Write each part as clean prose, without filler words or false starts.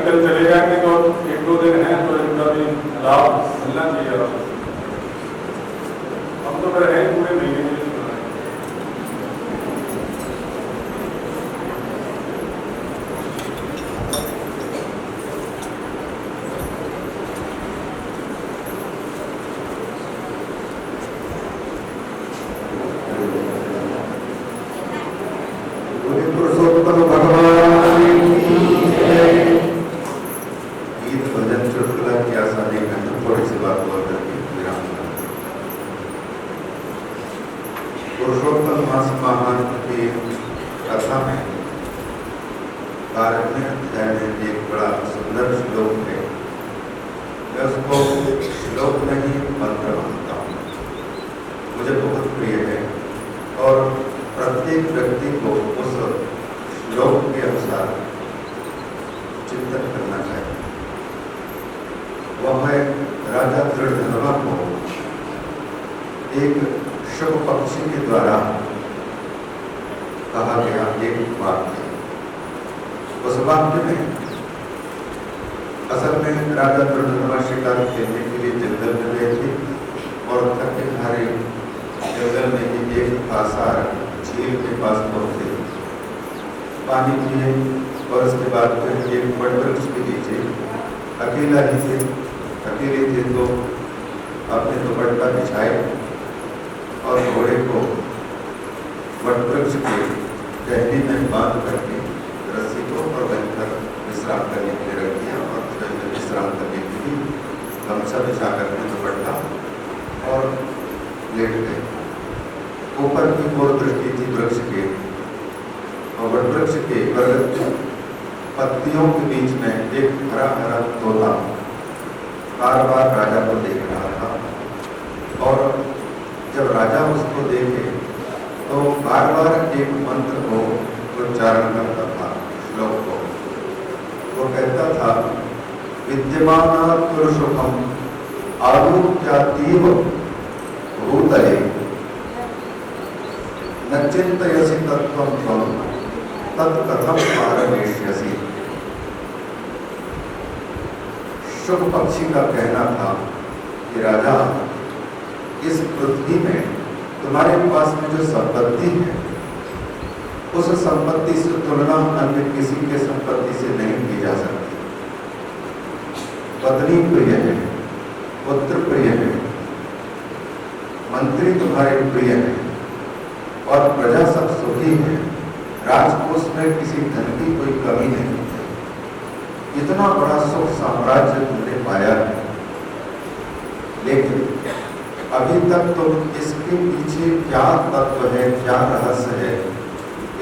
कल चले जाएंगे तो एक दो दिन है तो इनका भी लाभ मिलना चाहिए। हम तो फिर हैं पूरे महीने के लिए। पुरुषोत्तम मास महान की कथा में 12वें अध्याय में एक बड़ा सुंदर श्लोक है। मैं उसको श्लोक नहीं मंत्र मानता हूँ, मुझे बहुत प्रिय है और प्रत्येक व्यक्ति को उस श्लोक के अनुसार चिंतन करना चाहिए। वह है राजा दृढ़धनवा को एक शुभ पक्षी के द्वारा कहा गया एक वाक्य। उस वाक्य में असल में राजा दृढ़धनवा शिकार खेलने के लिए जंगल में गए थे और थके हारे जंगल में ही एक आसार झील के पास पहुंचे, पानी पिए और उसके बाद फिर एक वटवृक्ष के नीचे अकेले थे तो अपने दुपट्टा बिछाए और घोड़े को वटवृक्ष के टहनी में बांध करके रस्सी को और बंधकर विश्राम करने के लिए रख दिया और विश्राम करने के लिए गमछा बिछा करके दुपट्टा और लेट गए। ऊपर की ओर दृष्टि थी वृक्ष के और वटवृक्ष के पत्तियों के बीच में एक हरा हरा तोता बार बार राजा को देख रहा था और जब राजा उसको देखे तो बार बार एक मंत्र को उच्चारण करता था। श्लोक को वो कहता था, विद्यमानात् पुरुषोत्तम आलोक्यातीव भूतले न चिन्तयसि तत्त्वं त्वं तत्कथं पारमेष्यसि। शुभ पक्षी का कहना था कि राजा, इस पृथ्वी में तुम्हारे पास में जो संपत्ति है उस संपत्ति से तुलना अन्य किसी के संपत्ति से नहीं की जा सकती। पत्नी प्रिय है, पुत्र प्रिय है, मंत्री तुम्हारे प्रिय है और प्रजा सब सुखी है। राजकोष में किसी धन की कोई कमी नहीं है। इतना बड़ा सुख साम्राज्य तुमने पाया है, लेकिन अभी तक तुम इसके पीछे क्या तत्व है, क्या रहस्य है,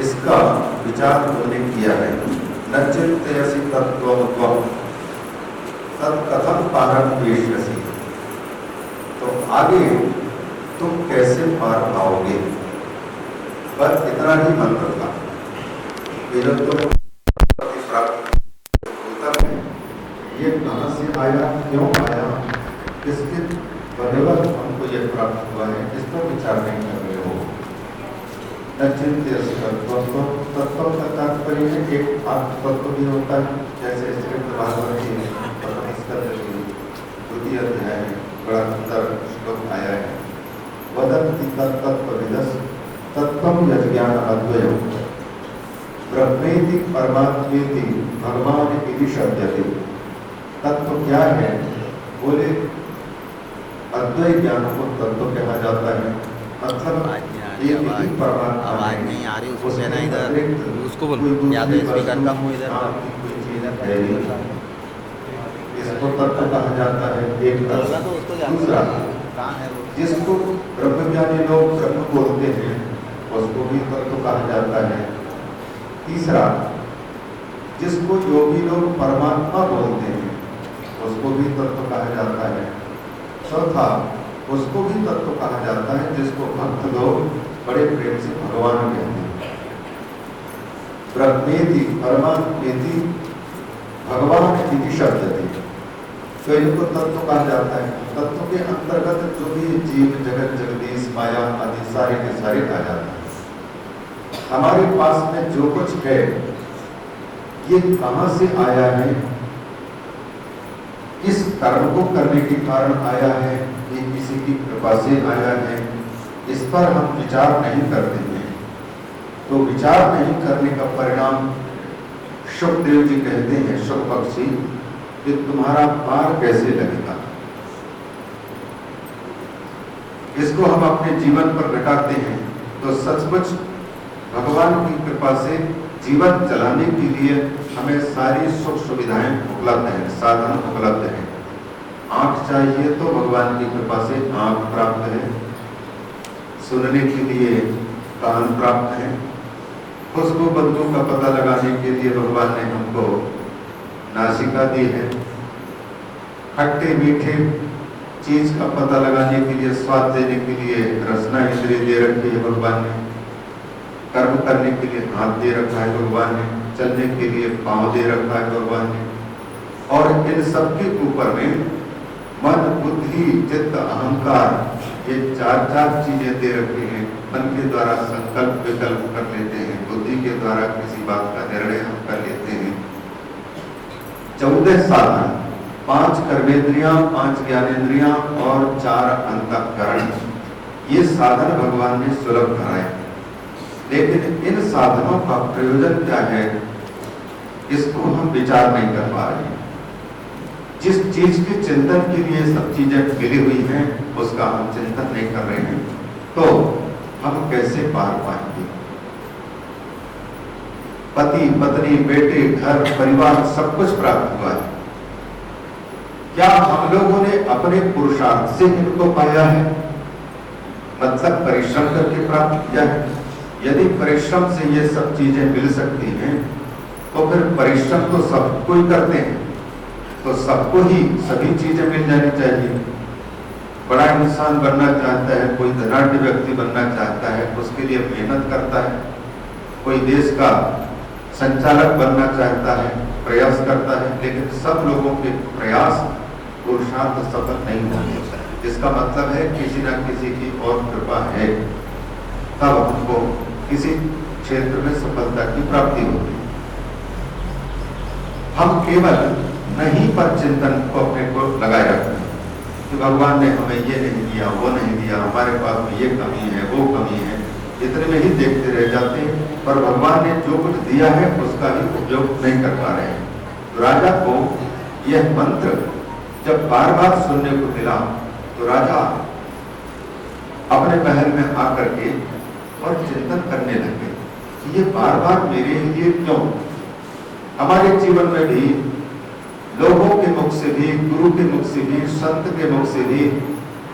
इसका विचार तुमने किया है। न चिन्तयसि तत्त्वं त्वं तत्कथं पारमेष्यसि। तो आगे तुम कैसे पार पाओगे? बस इतना ही मंत्र था। ये कहाँ से आया, क्यों आया, किसके बदौलत हमको ये प्राप्त हुआ है, इस पर विचार नहीं कर रहे हो। न चिन्तयसि तत्त्वं तत्त्व का तात्पर्य है एक आत्म तत्व भी होता है, जैसे श्रीमद् भागवत की प्रथम स्कंद की द्वितीय अध्याय में बड़ा सुंदर श्लोक आया है। वदन्ति तत्तत्त्वविदः तत्त्वं यज्ञान अद्वयम् ब्रह्मेति परमात्मेति भगवान इति शब्दते। तत्व क्या है? बोले अद्वैत ज्ञान को तत्व कहा जाता है। मतलब आवाज नहीं आ रही, उसको कहना इधर, उसको बोलो या तो स्पीकर कम हो इधर। इसको तत्व कहा जाता है। एक दूसरा जिसको ब्रह्मज्ञानी लोग ब्रह्म बोलते हैं उसको भी तत्व कहा जाता है। तीसरा जिसको योगी लोग परमात्मा बोलते हैं उसको भी तत्व कहा जाता है। चौथा उसको भी तत्व कहा जाता है जिसको भक्त लोग बड़े प्रेम से भगवान कहते हैं। ब्रह्मेति परमात्मेति भगवान इति शब्दते। तो इनको तत्व कहा जाता है। तत्व के अंतर्गत जो भी जीव जगत जगदीश माया आदि सारे के सारे आ जाते हैं। हमारे पास में जो कुछ है ये कहाँ से आया है, कर्म को करने के कारण आया है, ये किसी की कृपा से आया है, इस पर हम विचार नहीं करते हैं। तो विचार नहीं करने का परिणाम शुकदेव जी कहते हैं, शुक पक्षी, कि तुम्हारा पार कैसे लगेगा। इसको हम अपने जीवन पर घटाते हैं तो सचमुच भगवान की कृपा से जीवन चलाने के लिए हमें सारी सुख सुविधाएं उपलब्ध हैं, साधन उपलब्ध हैं। आंख चाहिए तो भगवान की कृपा से आंख प्राप्त है, सुनने के लिए कान प्राप्त है, खुशबू बदबू का पता लगाने के लिए भगवान ने हमको नासिका दी है, खट्टे मीठे चीज का पता लगाने के लिए, स्वाद देने के लिए रसना इंद्रिय दे रखी है भगवान ने, कर्म करने के लिए हाथ दे रखा है भगवान ने, चलने के लिए पांव दे रखा है भगवान ने, और इन सब के ऊपर में मन, बुद्धि, चित्त, अहंकार, ये चार चीजें दे रखी हैं। मन के द्वारा संकल्प विकल्प कर लेते हैं, बुद्धि के द्वारा किसी बात का निर्णय हम कर लेते हैं। 14 साधन, 5 कर्मेंद्रियां, 5 ज्ञानेंद्रियां और 4 अंतःकरण, ये साधन भगवान ने सुलभ कराए। लेकिन इन साधनों का प्रयोजन क्या है, इसको हम विचार नहीं कर पा रहे हैं। जिस चीज के चिंतन के लिए सब चीजें मिली हुई हैं, उसका हम चिंतन नहीं कर रहे हैं, तो हम कैसे पार पाएंगे। पति, पत्नी, बेटे, घर, परिवार सब कुछ प्राप्त हुआ है। क्या हम लोगों ने अपने पुरुषार्थ से इनको पाया है, मतलब परिश्रम करके प्राप्त किया है? यदि परिश्रम से ये सब चीजें मिल सकती हैं, तो फिर परिश्रम तो सब कोई करते हैं, तो सबको ही सभी चीजें मिल जानी चाहिए। बड़ा इंसान बनना चाहता है, कोई धनाढ्य व्यक्ति बनना चाहता है, उसके लिए मेहनत करता है। कोई देश का संचालक बनना चाहता है, प्रयास करता है, लेकिन सब लोगों के प्रयास पुरुषार्थ सफल नहीं होते। इसका मतलब है किसी न किसी की और कृपा है, तब हमको किसी क्षेत्र में सफलता की प्राप्ति होती है। हम केवल नहीं पर चिंतन को अपने को लगाए रखते हैं कि भगवान ने हमें ये नहीं दिया, वो नहीं दिया, हमारे पास में ये कमी है, वो कमी है, इतने में ही देखते रह जाते हैं, पर भगवान ने जो कुछ दिया है उसका ही उपयोग नहीं कर पा रहे हैं। तो राजा को यह मंत्र जब बार बार सुनने को मिला, तो राजा अपने महल में आकर के और चिंतन करने लगे कि ये बार बार मेरे लिए क्यों। हमारे जीवन में भी लोगों के मुख से भी, गुरु के मुख से भी, संत के मुख से भी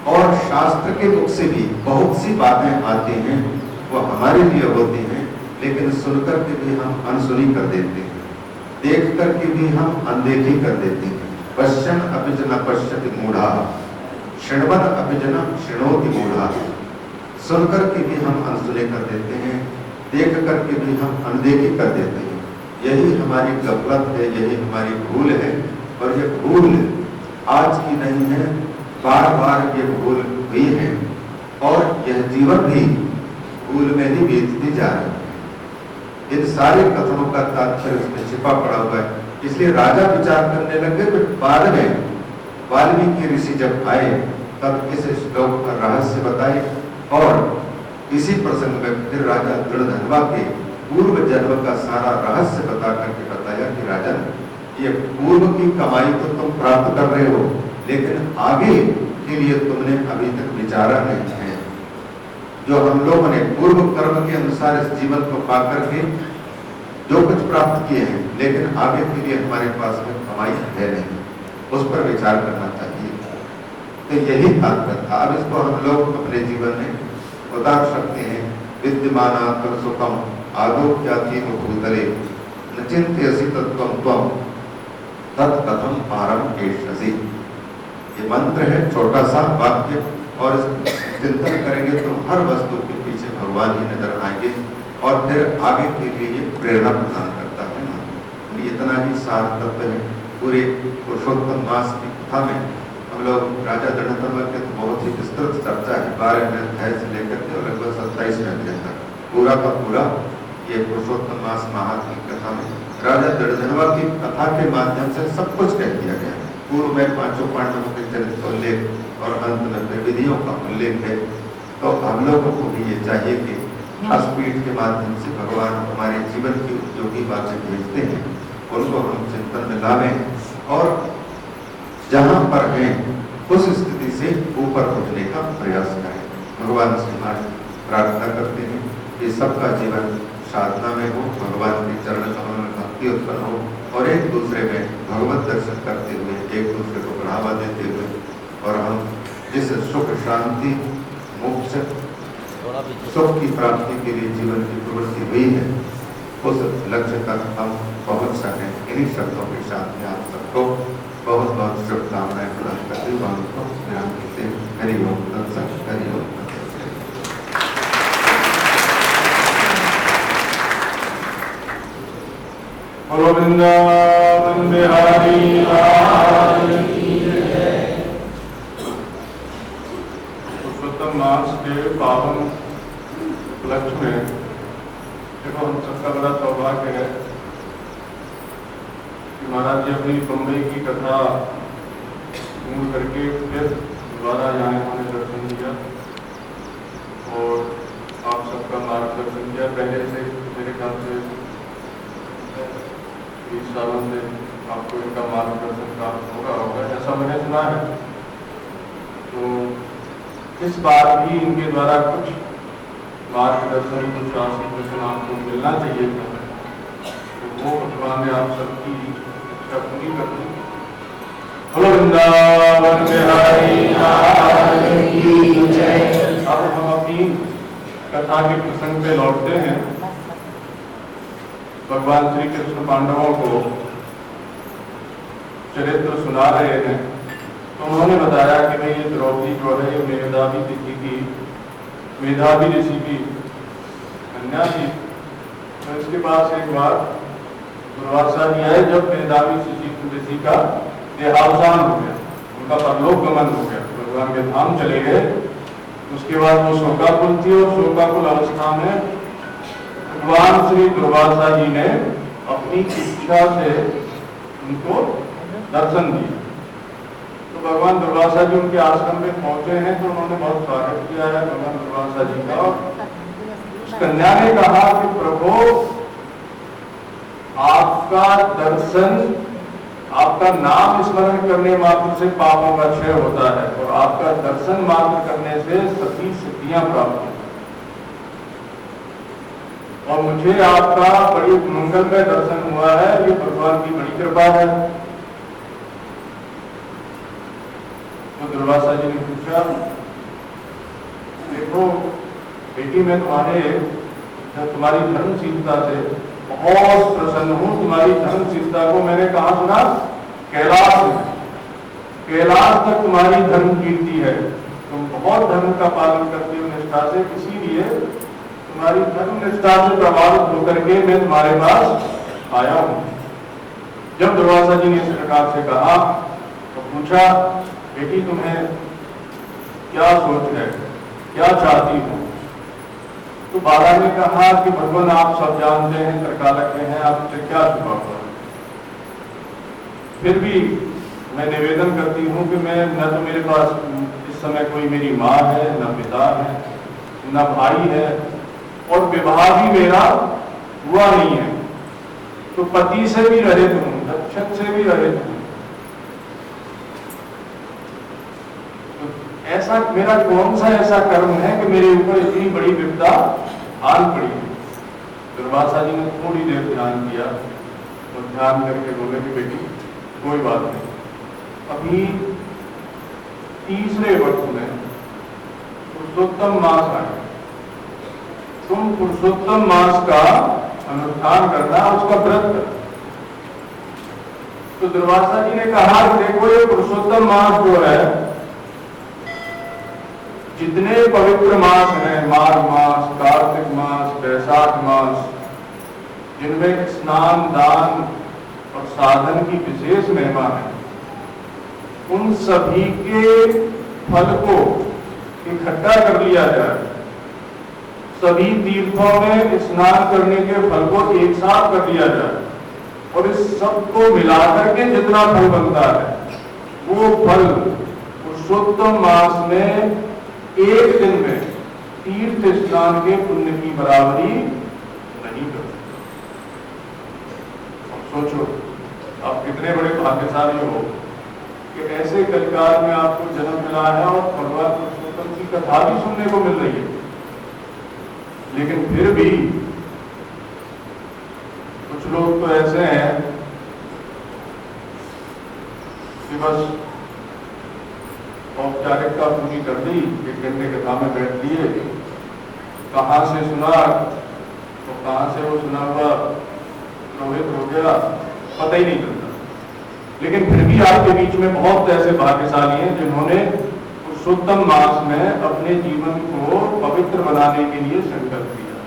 और शास्त्र के मुख से भी बहुत सी बातें आती हैं, वो हमारे लिए होती हैं, लेकिन सुनकर के भी हम अनसुनी कर देते हैं, देख कर के भी हम अनदेखी कर देते हैं। पश्यन् अपि च न पश्यति मूढ़ः, शृण्वन् अपि च न शृणोति मूढ़ः। सुनकर के भी हम अनसुने कर देते हैं, देख करके भी हम अनदेखी कर देते हैं। यही हमारी गफलत है, यही हमारी भूल है, और ये भूल आज की नहीं है, बार बार ये भूल हुई है, और यह जीवन भी भूल में ही बीतती जा रही है। इन सारे कथनों का तात्पर्य उसमें छिपा पड़ा हुआ है। इसलिए राजा विचार करने लगे, फिर बाद में वाल्मीकि ऋषि जब आए तब इस श्लोक का रहस्य बताए, और इसी प्रसंग में फिर राजा दृढ़धनवा के पूर्व जन्म का सारा रहस्य बता करके बताया कि राजन, ये पूर्व की कमाई तो तुम प्राप्त कर रहे हो, लेकिन आगे के लिए तुमने अभी तक विचारा नहीं है। जो हम लोगों ने पूर्व कर्म के अनुसार इस जीवन को पाकर के जो कुछ प्राप्त किए हैं, लेकिन आगे के लिए हमारे पास में कमाई है नहीं, उस पर विचार करना चाहिए। तो यही तात्पर्य था। अब इसको हम लोग अपने जीवन में उतार सकते हैं। विद्यमानात्म सुखम आदोक्याति भूतले न चिंत्यसि तत्त्वं त्वं तत्कथं पारम एष्यसि। ये मंत्र है, छोटा सा वाक्य, और चिंतन करेंगे तो हर वस्तु के पीछे भगवान ही नजर आएंगे, और फिर आगे के लिए ये प्रेरणा प्रदान करता है। इतना ही सार तत्व है पूरे पुरुषोत्तम मास की कथा में। हम लोग राजा दृढ़धनवा के तो बहुत ही विस्तृत चर्चा है, 12वें अध्याय से लेकर के लगभग 27वें अध्याय तक पूरा का पूरा ये पुरुषोत्तम मास महात्म की कथा में राजा दृढ़धनवा की कथा के माध्यम से सब कुछ कह दिया गया है। पूर्व में पांचों पांडवों के चरित्र का उल्लेख और अंत में त्रिविधियों का उल्लेख है, तो हम लोगों को भी ये चाहिए कि व्यासपीठ के माध्यम से भगवान हमारे जीवन की उपयोगी बातें भेजते हैं, उनको हम चिंतन में लावें और जहाँ पर हैं उस स्थिति से ऊपर उठने का प्रयास करें। भगवान से हमारी प्रार्थना करते हैं कि सबका जीवन साधना में हो, भगवान के चरण कमल में भक्ति उत्पन्न हो और एक दूसरे में भगवत दर्शन करते हुए एक दूसरे को बढ़ावा देते हुए और हम जिस सुख शांति मोक्ष सुख की प्राप्ति के लिए जीवन की प्रवृत्ति हुई है उस लक्ष्य तक हम पहुंच सकें। इन्हीं शब्दों के साथ आप सबको बहुत बहुत शुभकामनाएं प्रदान करते हुए हरिओम तत्सत हरिओम। बोलो वृंदावन बिहारी लाल की जय। पुरुषोत्तम मास के पावन उपलक्ष्य में देखो हम सबका बड़ा सौभाग्य है कि महाराज जी अपनी बम्बई की कथा पूर्ण करके फिर दोबारा यहाँ इन्होंने दर्शन दिया और आप सबका मार्गदर्शन किया। पहले से मेरे ख्याल से 20 सालों से आपको इनका मार्गदर्शन प्राप्त होगा ऐसा मैंने सुना है। तो इस बार भी इनके द्वारा कुछ मार्गदर्शन कुछ आशीर्वचन आपको मिलना चाहिए था, तो वो भगवान ने आप सबकी इच्छा पूरी कर दी। बोलो वृंदावन बिहारी लाल की जय। अब हम अपनी कथा के प्रसंग पे लौटते हैं। भगवान श्री कृष्ण पांडवों को चरित्र सुना रहे हैं, तो उन्होंने बताया कि भाई ये द्रौपदी जो है ये मेधावी ऋषि की कन्या थी। तो इसके पास एक बार दुर्वासा जी आए जब मेधावी ऋषि का देहावसान हो गया, उनका परलोक गमन हो गया, भगवान के धाम चले गए। उसके बाद वो शोकाकुल थी और शोकाकुल अवस्था में भगवान श्री दुर्वासा जी ने अपनी इच्छा से उनको दर्शन दिया। तो भगवान दुर्वासा जी उनके आश्रम में पहुंचे हैं, तो उन्होंने बहुत स्वागत किया है भगवान दुर्वासा जी का। उस कन्या ने कहा कि प्रभु आपका दर्शन, आपका नाम स्मरण करने मात्र से पापों का क्षय होता है और आपका दर्शन मात्र करने से सभी सिद्धियां प्राप्त होती हैं और मुझे आपका बड़ी मंगलमय दर्शन हुआ है, ये भगवान की बड़ी कृपा है। तो दुर्वासा जी ने पूछा, देखो बेटी मैं तुम्हारी धर्मशीलता से बहुत प्रसन्न हूँ। तुम्हारी धर्मशीलता को मैंने कहा सुना? कैलाश में, कैलाश तक तुम्हारी धर्म कीर्ति है। तुम बहुत धर्म का पालन करती हो निष्ठा से, इसीलिए तुम्हारी धर्म निष्ठा से प्रभावित होकर के मैं तुम्हारे पास आया हूँ। जब दुर्वासा जी ने इस प्रकार से कहा तो पूछा, बेटी तुम्हें क्या सोच है, क्या चाहती हो? तो बाला ने कहा कि भगवान आप सब जानते हैं, त्रिकालज्ञ हैं, आपसे क्या छुपा हुआ है। फिर भी मैं निवेदन करती हूँ कि मैं न तो मेरे पास इस समय कोई मेरी माँ है, न पिता है, न भाई है और विवाह भी मेरा हुआ नहीं है, तो पति से भी रहित हूँ, रक्षक से भी रहित हूँ। ऐसा मेरा कौन सा ऐसा कर्म है कि मेरे ऊपर इतनी बड़ी विपदा आन पड़ी है? दुर्वासा जी ने थोड़ी देर ध्यान किया और ध्यान करके बोले कि बेटी कोई बात नहीं, अभी तीसरे वक्त में पुरुषोत्तम मास आए, तुम पुरुषोत्तम मास का अनुष्ठान करना, उसका व्रत करना। तो दुर्वासा जी ने कहा देखो ये पुरुषोत्तम मास जो है, जितने पवित्र मास हैं, माघ मास, कार्तिक मास, बैसाख मास, जिनमें स्नान, दान और साधन की विशेष महिमा है, उन सभी के फल को इकट्ठा कर लिया जाए। सभी तीर्थों में स्नान करने के फल को एक साथ कर लिया जाए और इस सब को मिलाकर के जितना फल बनता है वो फल पुरुषोत्तम मास में एक दिन में तीर्थ स्नान के पुण्य की बराबरी नहीं कर सकते। सोचो आप कितने बड़े भाग्यशाली हो कि ऐसे कलिकाल में आपको जन्म मिला है और भगवान पुरुषोत्तम की कथा भी सुनने को मिल रही है। लेकिन फिर भी कुछ लोग तो ऐसे हैं कि बस औपचारिकता पूरी कर दी, 1 घंटे कथा में बैठ लिए, कहाँ से सुना तो कहाँ से वो सुना हुआ रोहित हो गया पता ही नहीं चलता। लेकिन फिर भी आपके बीच में बहुत ऐसे भाग्यशाली हैं जिन्होंने पुरुषोत्तम मास में अपने जीवन को पवित्र बनाने के लिए संकल्प किया।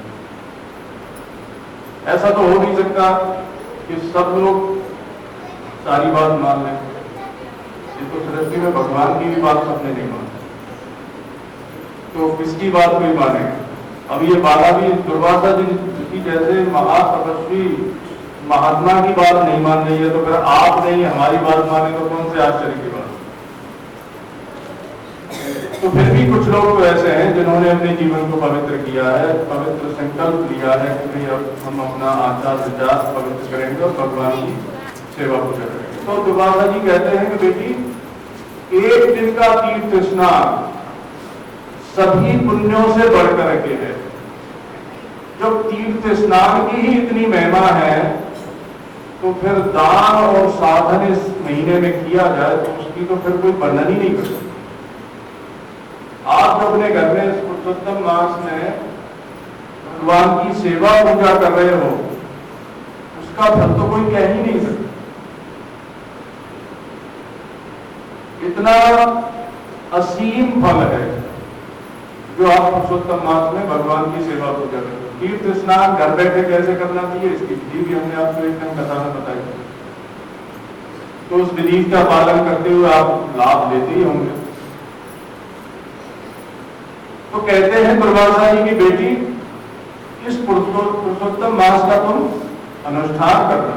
ऐसा तो हो नहीं सकता कि सब लोग सारी बात मान लें। ये तो सृष्टि में भगवान की भी बात सबने नहीं मानी, तो किसकी बात कोई माने। अब ये बाला भी दुर्वासा जी जैसे महातपस्वी महात्मा की बात नहीं मान रही है, तो फिर आप नहीं हमारी बात माने तो कौन से आश्चर्य की बात। तो फिर भी कुछ लोग तो ऐसे हैं जिन्होंने अपने जीवन को पवित्र किया है, पवित्र संकल्प लिया है कि भाई अब हम अपना आचार विचार पवित्र करेंगे और भगवान की सेवा पूजा करेंगे। तो दुर्वासा जी कहते हैं कि बेटी एक दिन का तीर्थ स्नान सभी पुण्यों से बढ़कर के है। जब तीर्थ स्नान की ही इतनी महिमा है तो फिर दान और साधन इस महीने में किया जाए तो उसकी तो फिर कोई वर्णन ही नहीं कर सकता। आप जो अपने घर में इस पुरुषोत्तम मास में भगवान की सेवा पूजा कर रहे हो उसका फल तो कोई कह ही नहीं सकता। इतना असीम फल है जो आप पुरुषोत्तम मास में भगवान की सेवा पूजा करते हो। तीर्थ स्नान घर बैठे कैसे करना चाहिए इसकी विधि भी हमने आपको एक दिन कथा में बताई, तो उस विधि का पालन करते हुए आप लाभ लेते ही होंगे। तो कहते हैं दुर्वासा जी की बेटी इस पुरुषोत्तम मास का तुम अनुष्ठान करना।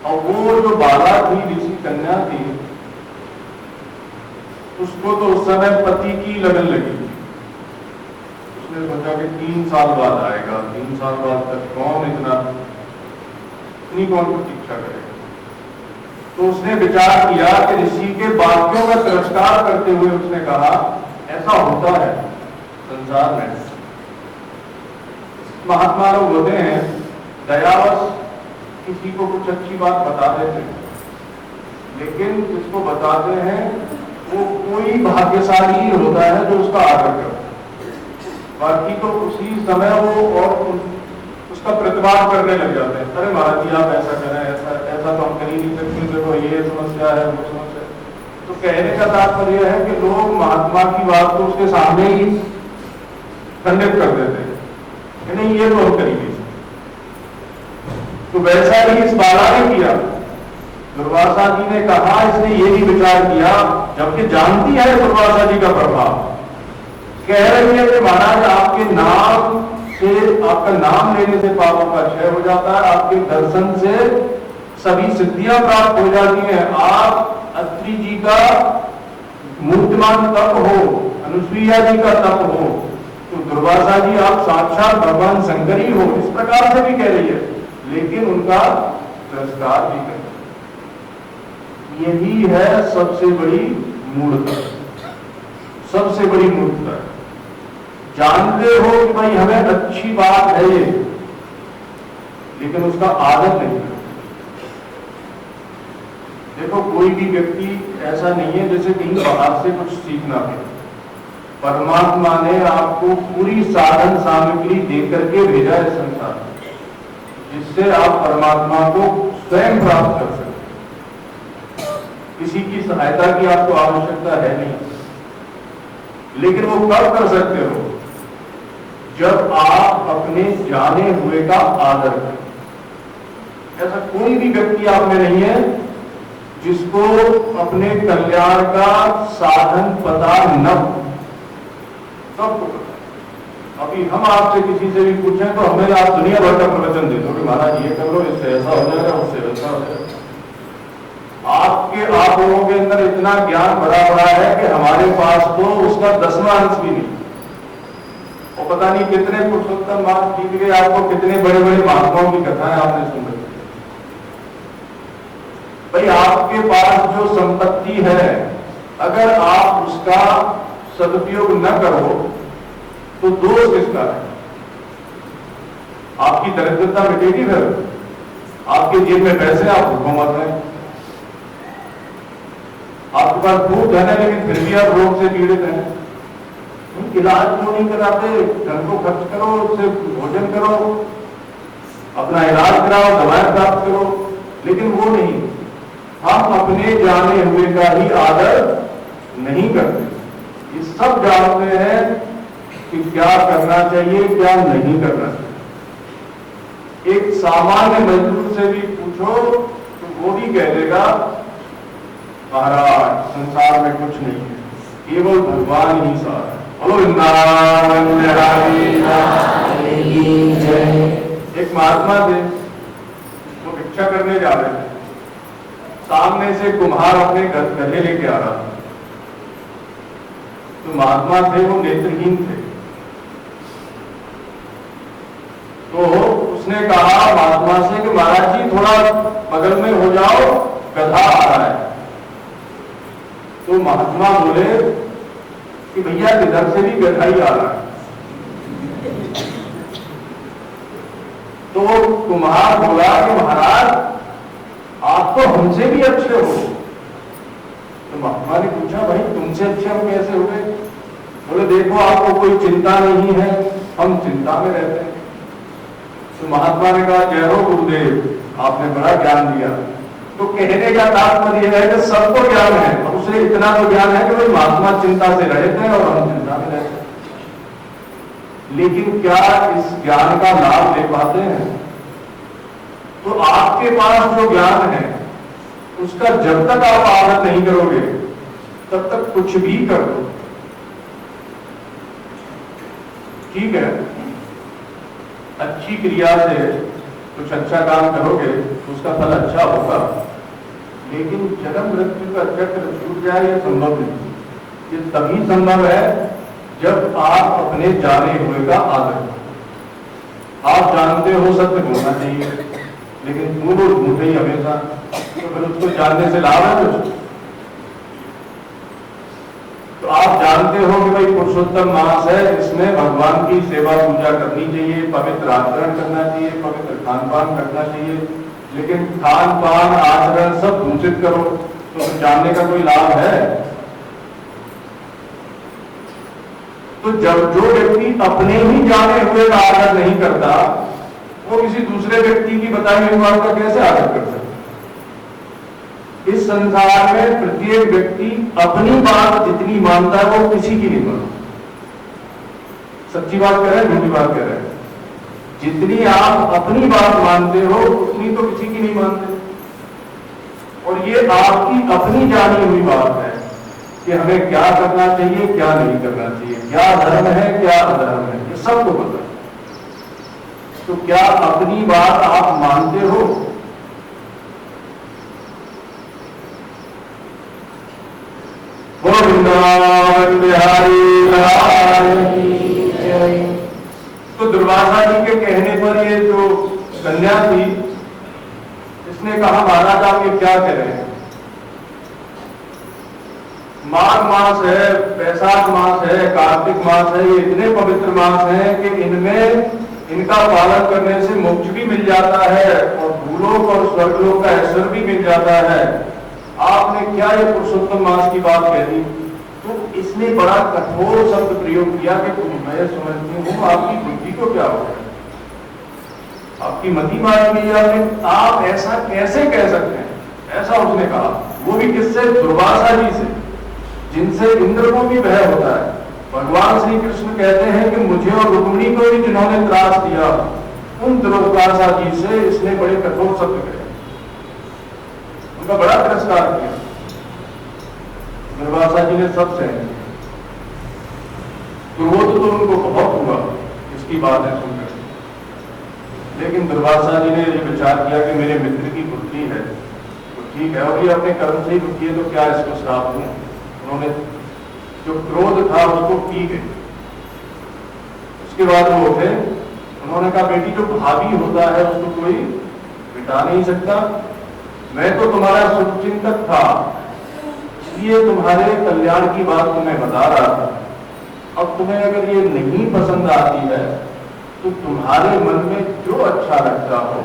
और वो जो बाला थी ऋषि कन्या थी उसको तो उस समय पति की लगन लगी। उसने सोचा कि 3 साल बाद आएगा, 3 साल बाद तक कौन इतनी कौन प्रतीक्षा करेगा। तो उसने विचार किया कि ऋषि के वाक्यों का तिरस्कार करते हुए उसने कहा ऐसा होता है संसार में, महात्मा लोग होते हैं दयावश किसी को कुछ अच्छी बात बता देते हैं, लेकिन जिसको बताते हैं वो कोई भाग्यशाली ही होता है जो उसका आदर करता है। बाकी तो उसी समय वो और उसका प्रतिवाद करने लग जाते हैं। अरे महाराज जी आप ऐसा करें, ऐसा तो हम कर ही नहीं सकते, देखो ये समस्या है वो समस्या। तो कहने का तात्पर्य है कि लोग महात्मा की बात को उसके सामने ही खंडित कर देते हैं कि नहीं ये तो हम करेंगे। तो वैसा ही इस बाला ने किया। दुर्वासा जी ने कहा, इसने ये भी विचार किया, जबकि जानती है दुर्वासा जी का प्रभाव, कह रही है कि महाराज आपके नाम से, आपका नाम लेने से पापों का क्षय हो जाता है, आपके दर्शन से सभी सिद्धियां प्राप्त हो जाती हैं, आप अत्रि जी का मूर्तिमान तप हो, अनुसुईया जी का तप हो, तो दुर्वासा जी आप साक्षात भगवान शंकर ही हो, इस प्रकार से भी कह रही है, लेकिन उनका तिरस्कार भी कर। यही है सबसे बड़ी मूर्खता, सबसे बड़ी मूर्खता। जानते हो कि भाई हमें अच्छी बात है ये, लेकिन उसका आदत नहीं है। देखो कोई भी व्यक्ति ऐसा नहीं है जैसे कहीं बाहर से कुछ सीखना है। परमात्मा ने आपको पूरी साधन सामग्री देकर के भेजा है संसार, जिससे आप परमात्मा को स्वयं प्राप्त कर सकते। किसी की सहायता की आपको आवश्यकता है नहीं, लेकिन वो कब कर सकते हो, जब आप अपने जाने हुए का आदर करें। ऐसा कोई भी व्यक्ति आप में नहीं है जिसको अपने कल्याण का साधन पता न हो। सबको पता। अभी हम आपसे किसी से भी पूछें तो हमें आप दुनिया भर का प्रवचन दे दो कि महाराज ये कर लो, इससे ऐसा हो जाएगा, उससे ऐसा हो जाएगा। आप आप लोगों के अंदर इतना ज्ञान भरा पड़ा है कि हमारे पास तो उसका 10वां अंश भी नहीं। और पता नहीं कितने पुरुषोत्तम मास बीत गए, आपको कितने बड़े बड़े महात्माओं की कथाएं आपने सुन रखी। भाई आपके पास जो संपत्ति है, अगर आप उसका सदुपयोग न करो तो दोष किसका है? आपकी दरिद्रता मिटेगी फिर? आपके जेब में पैसे, आप भूखों मर रहे हैं। आपके पास खूब धन है लेकिन फिर भी आप रोग से पीड़ित हैं। इलाज क्यों नहीं कराते? धन को खर्च करो, उससे भोजन करो, अपना इलाज कराओ, दवाएं प्राप्त करो, लेकिन वो नहीं। हम अपने जाने हुए का ही आदर नहीं करते। ये सब जानते हैं कि क्या करना चाहिए, क्या नहीं करना चाहिए। एक सामान्य मजदूर से भी पूछो तो वो भी कह देगा, महाराज संसार में कुछ नहीं है, केवल भगवान ही सार है। बोलो वृंदावन बिहारी जय। एक महात्मा थे, वो भिक्षा करने जा रहे थे। सामने से कुम्हार अपने गधे लेके आ रहा था। तो महात्मा थे, वो नेत्रहीन थे। तो उसने कहा महात्मा से कि महाराज जी थोड़ा बगल में हो जाओ, गधा आ रहा है। तो महात्मा बोले कि भैया इधर से भी गधा ही आ रहा है। तो कुम्हार बोला कि महाराज आप तो हमसे भी अच्छे हो। तो महात्मा ने पूछा भाई तुमसे अच्छे हम कैसे हो गए? बोले देखो आपको कोई चिंता नहीं है, हम चिंता में रहते हैं। तो महात्मा ने कहा जय हो गुरुदेव, आपने बड़ा ज्ञान दिया। तो कहने का तात्पर्य है कि सबको ज्ञान है, और उसे इतना तो ज्ञान है कि भाई महात्मा चिंता से रहते हैं और हम चिंता में रहते हैं। लेकिन क्या इस ज्ञान का लाभ ले पाते हैं? तो आपके पास जो ज्ञान है उसका जब तक आप आदर नहीं करोगे तब तक कुछ भी कर दो, ठीक है, अच्छी क्रिया से कुछ अच्छा काम करोगे तो उसका फल अच्छा होगा। लेकिन जन्म मृत्यु का चक्र छूट जाए ये संभव नहीं। ये तभी संभव है जब आप अपने जाने हुए का आदर करो। आप जानते हो सत्य बोलना चाहिए, लेकिन तुम वो झूठे ही हमेशा, तो फिर उसको जानने से लाभ है कुछ? तो आप जानते हो कि भाई पुरुषोत्तम मास है, इसमें भगवान की सेवा पूजा करनी चाहिए, पवित्र आचरण करना चाहिए, पवित्र खान पान करना चाहिए, लेकिन खान पान आचरण सब दूषित करो तो फिर जानने का कोई लाभ है? तो जब जो व्यक्ति अपने ही जाने हुए का आदर नहीं करता, वो किसी दूसरे व्यक्ति की बताई हुई बात का कैसे आदर कर सकता? इस संसार में प्रत्येक व्यक्ति अपनी बात जितनी मानता है वो किसी की नहीं मानता। सच्ची बात कह रहे हैं, झूठी बात कह रहे हैं? जितनी आप अपनी बात मानते हो उतनी तो किसी की नहीं मानते। और ये आपकी अपनी जानी हुई बात है कि हमें क्या करना चाहिए, क्या नहीं करना चाहिए, क्या धर्म है, क्या अधर्म है, ये सबको पता है। तो क्या अपनी बात आप मानते हो? वृंदावन बिहारी जय। तो दुर्वासा जी के कहने पर ये जो कन्या थी, इसने कहा महाराज आप ये क्या कह रहे हैं? माघ मास है, वैशाख मास है, कार्तिक मास है, ये इतने पवित्र मास हैं कि इनमें इनका पालन करने से मोक्ष भी मिल जाता है और भूलोक और स्वर्गलोक का ऐश्वर्य भी मिल जाता है। आपने क्या ये पुरुषोत्तम मास की बात कह दी? तो इसने बड़ा कठोर शब्द प्रयोग किया कि मैं समझती हूँ आपकी बुद्धि को क्या हो गया, आपकी मति मारी गई आपने, आप ऐसा कैसे कह सकते हैं? ऐसा उसने कहा, वो भी किससे? दुर्वासा जी से, जिनसे इंद्र को भी भय होता है। भगवान श्री कृष्ण कहते हैं कि मुझे और रुक्मिणी को भी जिन्होंने त्रास दिया, उन दुर्वासा जी से इसने बड़े कठोर शब्द कहे, उनका बड़ा तिरस्कार किया। दुर्वासा जी ने सब सहन किया, क्रोध तो उनको बहुत हुआ इसकी बातें सुनकर, लेकिन दुर्वासा जी ने ये विचार किया कि मेरे मित्र की बुद्धि है, वो ठीक है, और ये अपने कर्म से ही दुखी है, तो क्या इसको श्राप दूं? उन्होंने जो क्रोध था उसको पी गए। उसके बाद वो उठे, उन्होंने कहा बेटी जो भावी होता है उसको कोई मिटा नहीं सकता, मैं तो तुम्हारा शुभचिंतक था, इसलिए तुम्हारे कल्याण की बात तुम्हें बता रहा था। अब तुम्हें अगर ये नहीं पसंद आती है तो तुम्हारे मन में जो अच्छा लगता हो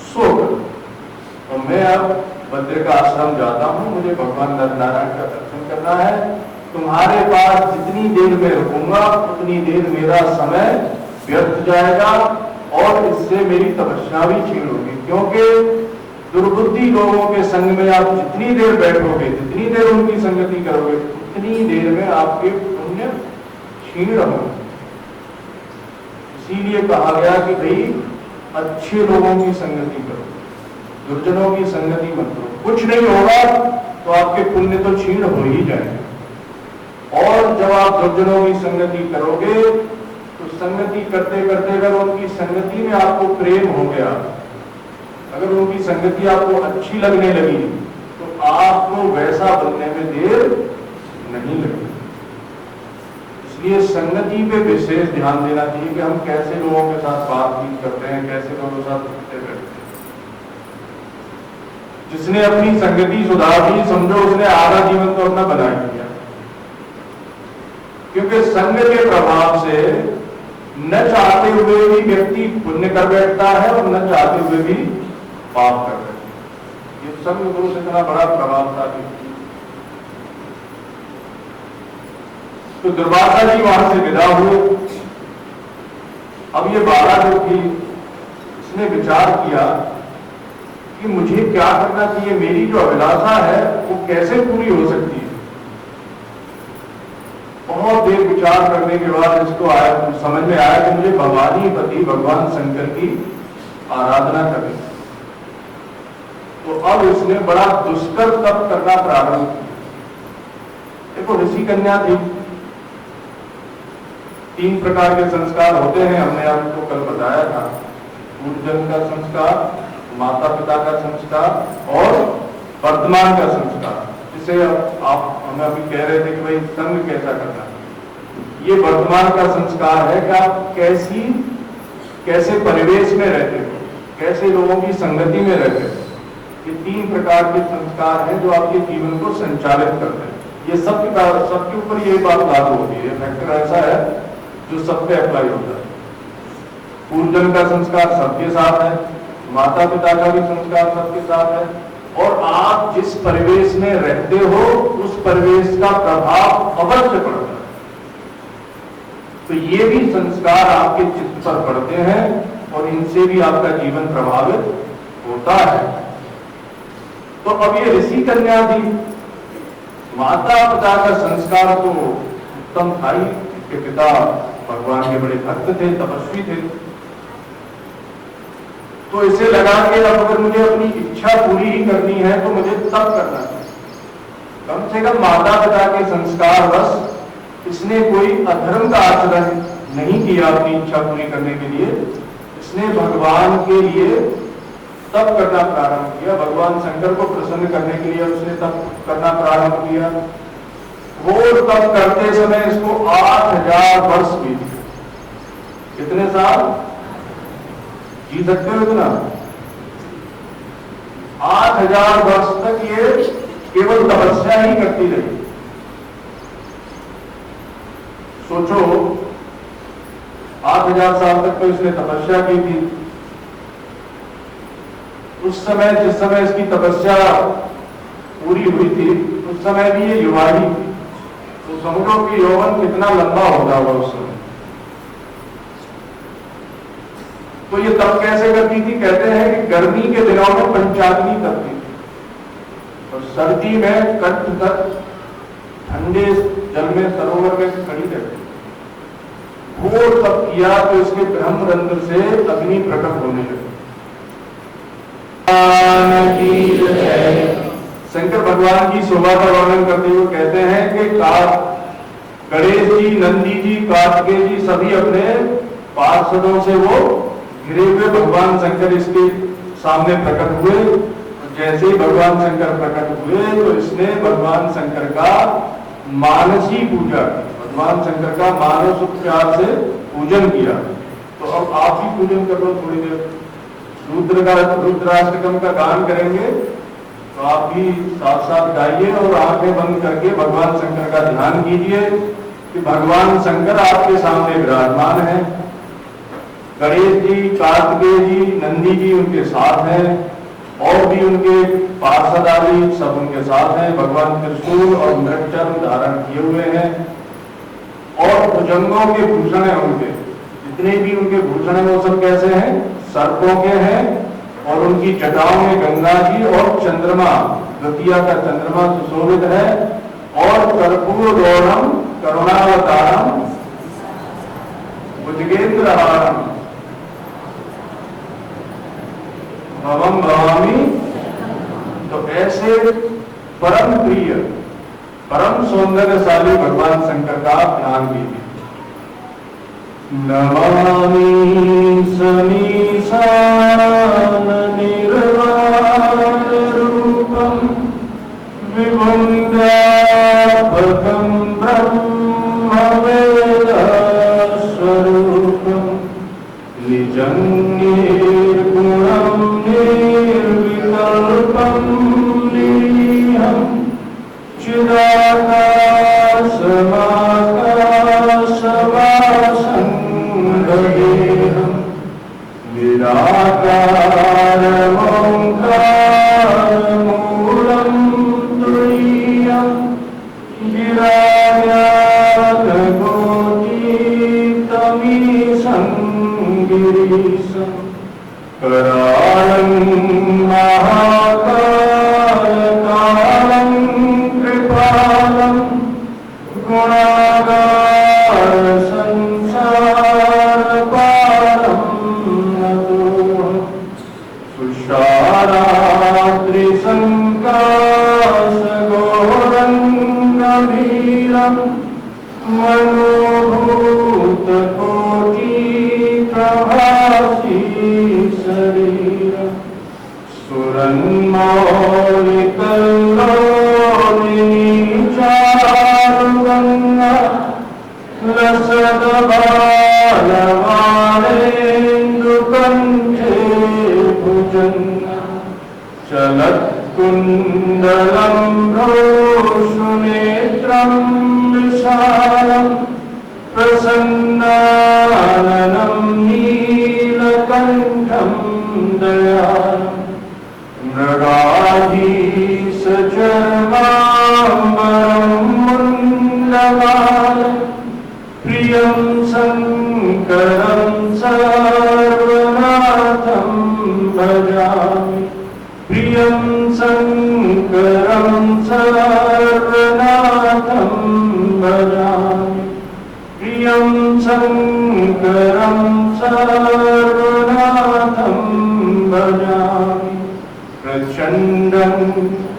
सो करो। तो मैं अब बद्र का आश्रम जाता हूँ, मुझे भगवान नरनारायण का दर्शन करना है, तुम्हारे पास जितनी देर में रुकूंगा उतनी देर मेरा समय व्यर्थ जाएगा और इससे मेरी तपस्या भी क्षीण होगी, क्योंकि दुर्बुद्धि लोगों के संग में आप जितनी देर बैठोगे, जितनी देर उनकी संगति करोगे, उतनी देर में आपके पुण्य क्षीण होंगे। इसीलिए कहा गया कि भाई अच्छे लोगों की संगति करो, दुर्जनों की संगति मत करो। कुछ नहीं होगा तो आपके पुण्य तो क्षीण हो ही जाएंगे। और जब आप दुर्जनों की संगति करोगे तो संगति करते करते अगर उनकी संगति में आपको प्रेम हो गया, अगर उनकी संगति आपको अच्छी लगने लगी, तो आपको वैसा बनने में देर नहीं लगेगी। इसलिए संगति पे विशेष ध्यान देना चाहिए कि हम कैसे लोगों के साथ बातचीत करते हैं, कैसे लोगों के साथ उठते बैठते हैं। जिसने अपनी संगति सुधार दी, समझो उसने आधा जीवन तो अपना बना ही लिया, क्योंकि संग के प्रभाव से न चाहते हुए भी व्यक्ति पुण्य कर बैठता है और न चाहते हुए भी पाप कर बैठता है। ये संग दोष इतना बड़ा प्रभावशाली। तो दुर्वासा जी वहां से विदा हुए। अब ये बाला जो थी, इसने विचार किया कि मुझे क्या करना चाहिए, मेरी जो अभिलाषा है वो कैसे पूरी हो सकती है। बहुत देर विचार करने के बाद इसको समझ में आया कि मुझे भवानी पति भगवान शंकर की आराधना करनी। तो अब इसने बड़ा दुष्कर तप करना प्रारंभ किया। देखो ऋषि कन्या थी, 3 प्रकार के संस्कार होते हैं, हमने आपको कल बताया था। पूर्वजन्म का संस्कार, माता पिता का संस्कार और वर्तमान का संस्कार। जिसे आप हमें अभी कह रहे थे कि भाई संग कैसा करना, ये वर्तमान का संस्कार है कि आप कैसे परिवेश में रहते हो, कैसे लोगों की संगति में रहते हो। ये 3 प्रकार के संस्कार हैं जो आपके जीवन को संचालित करते हैं। ये सबके ऊपर ये बात लागू होती है। फैक्टर ऐसा है जो सब पे अप्लाई होता है। पूर्वजन्म का संस्कार सबके साथ है, माता पिता का भी संस्कार सबके साथ है, और आप जिस परिवेश में रहते हो उस परिवेश का प्रभाव अवश्य पड़ता है। तो ये भी संस्कार आपके चित्त पर पड़ते हैं और इनसे भी आपका जीवन प्रभावित होता है। तो अब ये ऋषि कन्या थी, माता पिता का संस्कार तो उत्तम था ही, इसके पिता भगवान के बड़े भक्त थे, तपस्वी थे। तो इसे लगा कि अब अगर मुझे अपनी इच्छा पूरी ही करनी है तो मुझे तप करना चाहिए। कम से कम माता पिता के संस्कार बस इसने कोई अधर्म का आचरण नहीं किया अपनी इच्छा पूरी करने के लिए। इसने भगवान के लिए तप करना प्रारंभ किया, भगवान शंकर को प्रसन्न करने के लिए उसने तप करना प्रारंभ किया। वो तप करते समय इसको 8000 वर्ष बीत गए। कितने साल जी सकते हो इतना? 8000 वर्ष तक ये केवल तपस्या ही करती रही। सोचो 8000 साल तक तो इसने तपस्या की थी। उस समय जिस समय इसकी तपस्या पूरी हुई थी उस समय भी ये युवा ही थी। तो समझो कि यौवन कितना लंबा होता होगा उस समय। तो ये तप कैसे करती थी? कहते हैं कि गर्मी के दिनों में पंचाग्नि करती थी और सर्दी में कंठ तक ठंडे जल में सरोवर में खड़ी रहती। वो तप किया तो इसके ब्रह्मरंध्र से अग्नि प्रकट होने लगी। शंकर भगवान की शोभा का वर्णन करते हुए कहते हैं कि गणेश जी, नंदी जी, कार्तिकेय जी सभी अपने पार्षदों से वो घिरे हुए भगवान शंकर इसके सामने प्रकट हुए। जैसे ही भगवान शंकर प्रकट हुए तो इसने भगवान शंकर का मानसी पूजा की, भगवान शंकर का मानस उपचार से पूजन किया। तो अब आप ही पूजन कर लो थोड़ी देर, रुद्राष्टकम का गान करेंगे तो आप भी साथ साथ गाइए और आंखें बंद करके भगवान शंकर का ध्यान कीजिए कि भगवान शंकर आपके सामने विराजमान है। गणेश जी, कार्तिकेय जी, नंदी जी उनके साथ हैं और भी उनके पार्षद आदि सब उनके साथ हैं। भगवान त्रिशूल और मृगचर्म धारण किए हुए हैं और भुजंगों के भूषण है उनके, जितने भी उनके भूषण है वो सब कैसे हैं? सर्पों के हैं और उनकी जटाओं में गंगा जी और चंद्रमा, द्वितीया का चंद्रमा सुशोभित है और कर्पूर गौरम करुणावतारम भुजगेंद्रहारम भवम भवामी। तो ऐसे परम प्रिय परम सौंदर्यशाली भगवान शंकर का आप ध्यान कीजिए। नमामि समीशान निर्वाण रूपम विभुं व्यापकं ब्रह्म वेद स्वरूपम निजं निर्गुणं निर्विकल्पं निरीहं चिदाकाशमाकाशवासं गगेहं निराकारमोङ्कारमूलं तुरीयं गिराव्याघोतीतमीशं गिरीशं करालं महाकालकालं कृपालं गुणागार संसारपारं नतोऽहं तुषाराद्रिसङ्काशगौरङ्गभीरं मनोभूतकोटिप्रभासी शरीरं सुरन्मौलिकल्लोलिनीचारुगङ्गा लसद्बालवालेन्दुकण्ठे भुजङ्गा चलत्कुण्डलं भ्रूषुनेत्रं विशालं प्रसन्नाननं नीलकण्ठं दयालम् मृगाधीशचर्माम्बरं मुण्डमालं प्रियं शङ्करं सर्वनाथं भजामि, प्रियं शङ्करं सर्वनाथं भजामि, प्रियं शङ्करं सर्वनाथं भजामि। प्रचण्डं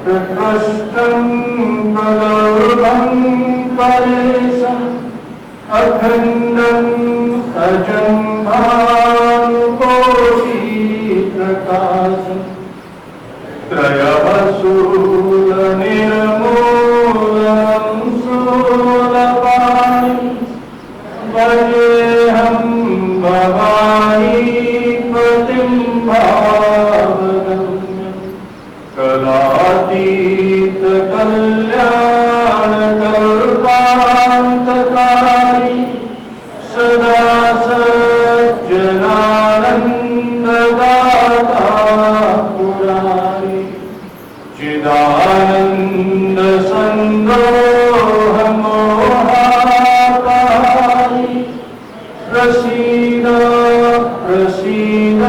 प्रकृष्टं प्रगल्भं परेशम् अखण्डं अजं भानुकोटिप्रकाशं त्रयवसूलनिर्मूलनं शूलपाणि भजेऽहं भवानीपतिं भावगम्यं कलातीतकल्याणकल्पान्तकारी सदा सज्जनानन्ददाता पुरारी चिदानन्दसन्दोहमोहापारी प्रसीद प्रसीद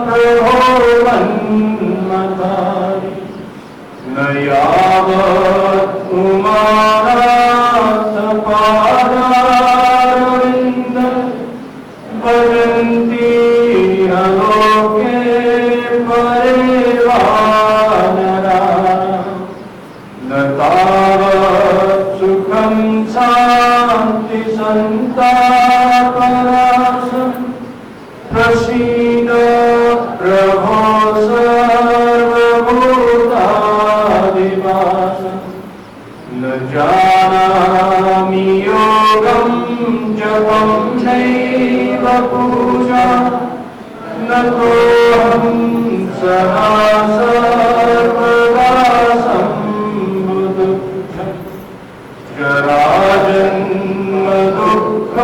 प्रभो मन्मथारि न यावत् उमानाथपादारविन्द भजन्ति अलोके परेवानराः न तावत् सुखं शान्ति सन्तापनाशं प्रसीद प्रभो सर्वभूतानां पूजा न तो हम सदा सर्वदा संबुध जरा जन्म दुख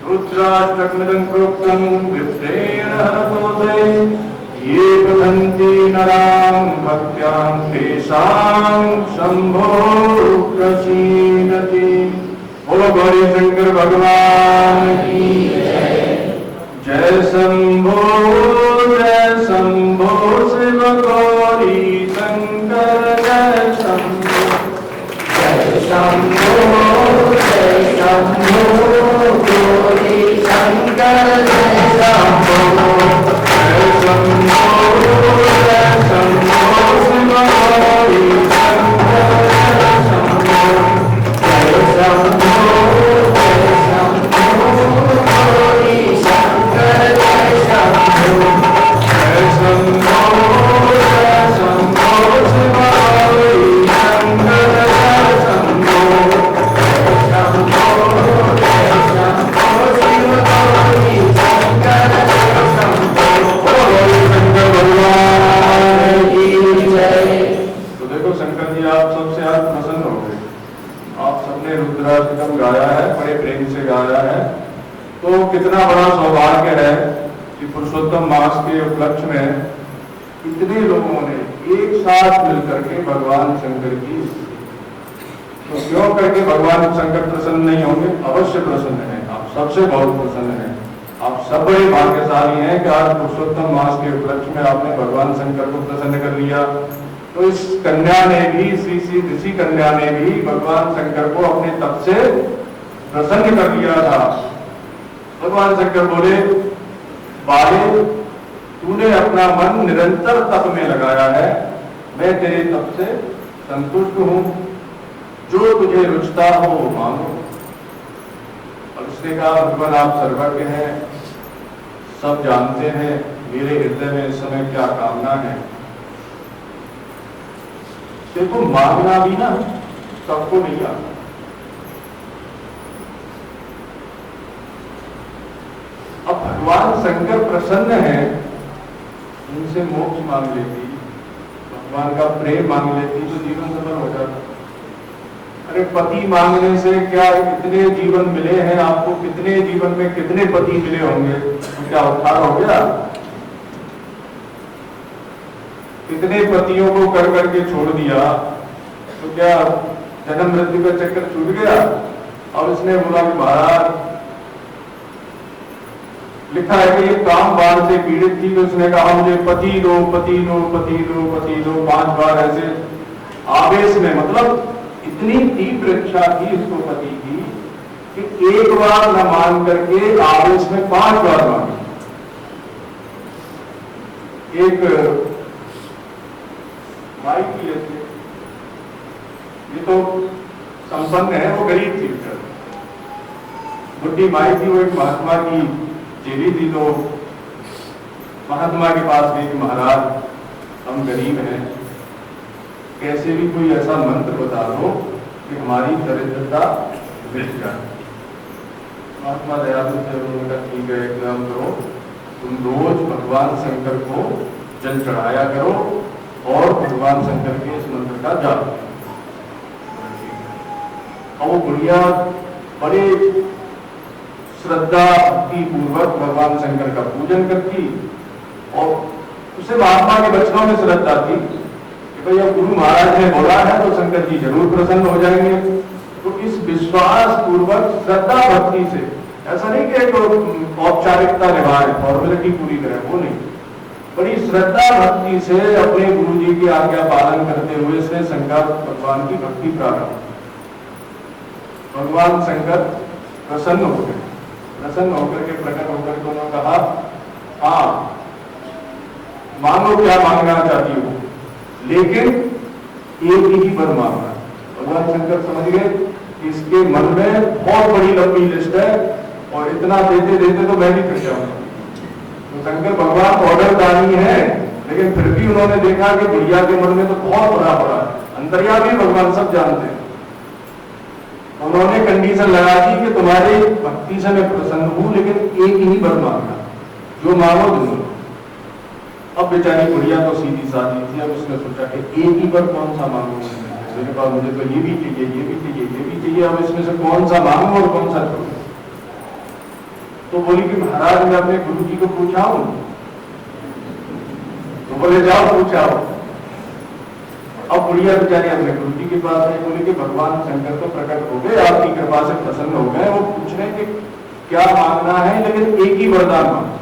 रुद्राष्टकमिदं प्रोक्तं विप्रेण हरतोदये ये बधन्ति नरां भक्त्यां तेषां शम्भो प्रसीदति। बोलो गौरी शंकर भगवान की जय शंभो शिव गौरी शंकर जय शंभो गौरी शंकर जय शंभो जय शंभो शिव गौरी शंकर जय शंभो जय शंभो गौरी शंकर जय शंभो जय शंभो शिव गौरी शंकर जय शंभो रुद्राष्टकम गाया है, बड़े प्रेम से गाया है। तो कितना बड़ा सौभाग्य है कि पुरुषोत्तम मास के उपलक्ष्य में इतने लोगों ने एक साथ मिलकर के भगवान शंकर की, तो क्यों करके भगवान शंकर प्रसन्न नहीं होंगे? अवश्य प्रसन्न है, आप सबसे बहुत प्रसन्न है। आप सब बड़े भाग्यशाली हैं कि आज पुरुषोत्तम मास के उपलक्ष्य में आपने भगवान शंकर को प्रसन्न कर लिया। तो इस कन्या ने भी, श्री ऋषि कन्या ने भी भगवान शंकर को अपने तप से प्रसन्न कर लिया था। भगवान शंकर बोले, बाले तूने अपना मन निरंतर तप में लगाया है, मैं तेरे तप से संतुष्ट हूं, जो तुझे रुचता हो वो मांगो। और उसने कहा, भगवान आप सर्वज्ञ हैं, सब जानते हैं मेरे हृदय में इस समय क्या कामना है। देखो मांगना भी ना सबको नहीं आता। अब भगवान शंकर प्रसन्न है, उनसे मोक्ष मांग लेती, भगवान का प्रेम मांग लेती तो जीवन सफल हो जाता। अरे पति मांगने से क्या कितने जीवन मिले हैं आपको, कितने जीवन में कितने पति मिले होंगे, तो क्या उद्धार हो गया? कितने पतियों को कर करके छोड़ दिया, तो क्या जन्म मृत्यु का चक्कर छूट गया? और इसने बोला कि महाराज, लिखा है कि ये काम बाढ़ से पीड़ित थी, तो उसने कहा मुझे पति दो, पति दो, पति दो, पति दो, 5 बार ऐसे आवेश में, मतलब इतनी तीव्र इच्छा थी इसको पति की कि एक बार न मान करके आवेश में 5 बार मांगी। एक माई की ये तो संपन्न है, वो गरीब थी, बुढ़ी माई थी, वो एक महात्मा की चेली थी। तो महात्मा के पास गई कि महाराज हम गरीब हैं, कैसे भी कोई ऐसा मंत्र बता दो कि हमारी दरिद्रता मिट जाए। महात्मा दयालु थे, उन्होंने कहा ठीक है, एक काम करो, तुम रोज भगवान शंकर को जल चढ़ाया करो और भगवान शंकर के इस मंत्र का जाप करो। और वो बुढ़िया बड़े श्रद्धा भक्ति पूर्वक भगवान शंकर का पूजन करती, और उसे महात्मा के वचनों में श्रद्धा थी कि भैया गुरु महाराज ने बोला है तो शंकर जी जरूर प्रसन्न हो जाएंगे। तो इस विश्वास पूर्वक श्रद्धा भक्ति से, ऐसा नहीं कि एक औपचारिकता निभाए, फॉर्मेलिटी पूरी करें, वो नहीं, बड़ी श्रद्धा भक्ति से अपने गुरु जी की आज्ञा पालन करते हुए से शंकर भगवान की भक्ति प्रारंभ। भगवान शंकर प्रसन्न हो गए, प्रसन्न होकर के प्रकट होकर के उन्होंने कहा, हाँ मांगो क्या मांगना चाहती हो, लेकिन एक ही वर मांगना। भगवान शंकर समझ गए कि इसके मन में बहुत बड़ी लंबी लिस्ट है और इतना देते देते तो मैं भी थक जाऊंगा। तो शंकर भगवान ऑर्डर दानी है, लेकिन फिर भी उन्होंने देखा कि बुढ़िया के मन में तो बहुत बड़ा बड़ा है, अंतर्यामी भगवान सब जानते हैं। उन्होंने कंडीशन लगा दी कि तुम्हारी भक्ति से मैं प्रसन्न हूं, लेकिन एक ही वर मांगना, जो मांगो दूंगा। अब बेचारी बुढ़िया तो सीधी साधी थी, अब उसने सोचा कि एक ही वर कौन सा मांगू, मेरे पास मुझे तो ये भी चाहिए, ये भी चाहिए, ये भी चाहिए, अब इसमें से कौन सा मांगू और कौन सा छोड़ू। तो बोली कि महाराज मैं अपने गुरु जी को पूछा हूं। तो बोले जाओ पूछाओ। अब बुढ़िया बेचारी अपने गुरु जी के पास आई, बोले कि भगवान शंकर तो प्रकट हो गए, आपकी कृपा से प्रसन्न हो गए, वो पूछ रहे कि क्या मांगना है, लेकिन एक ही वरदान मांगो।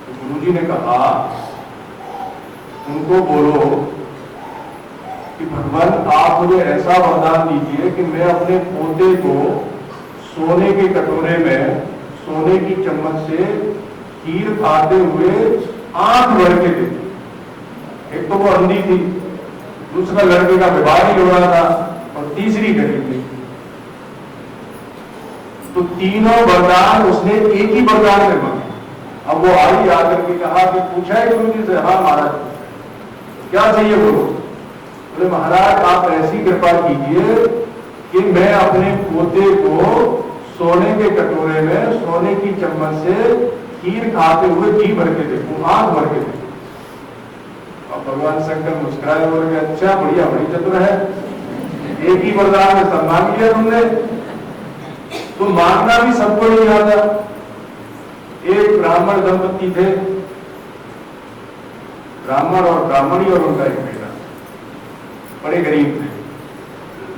तो गुरु जी ने कहा उनको बोलो कि भगवान आप मुझे ऐसा वरदान दीजिए कि मैं अपने पोते को सोने के कटोरे में सोने की चम्मच से खीर खाते हुए आंख भर के देखूं। एक तो वो अंधी थी, दूसरा लड़के का विवाह ही हो रहा था, और तीसरी गरीब थी। तो तीनों वरदान उसने एक ही वरदान में मांगे। अब वो आई आकर के कहा कि पूछा है गुरु जी से, हाँ महाराज क्या चाहिए बोलो। बोले महाराज आप ऐसी कृपा कीजिए कि मैं अपने पोते को सोने के कटोरे में सोने की चम्मच से खीर खाते हुए जी भर के देखूं, आंख भर के देखूं। अब भगवान शंकर मुस्कुराए और बोले अच्छा बढ़िया, बड़ी चतुर है, एक ही वरदान में सब मांग लिया तुमने। तो मांगना भी सबको नहीं आता। एक ब्राह्मण दंपति थे, ब्राह्मण और ब्राह्मणी, और उनका एक बेटा, बड़े गरीब थे।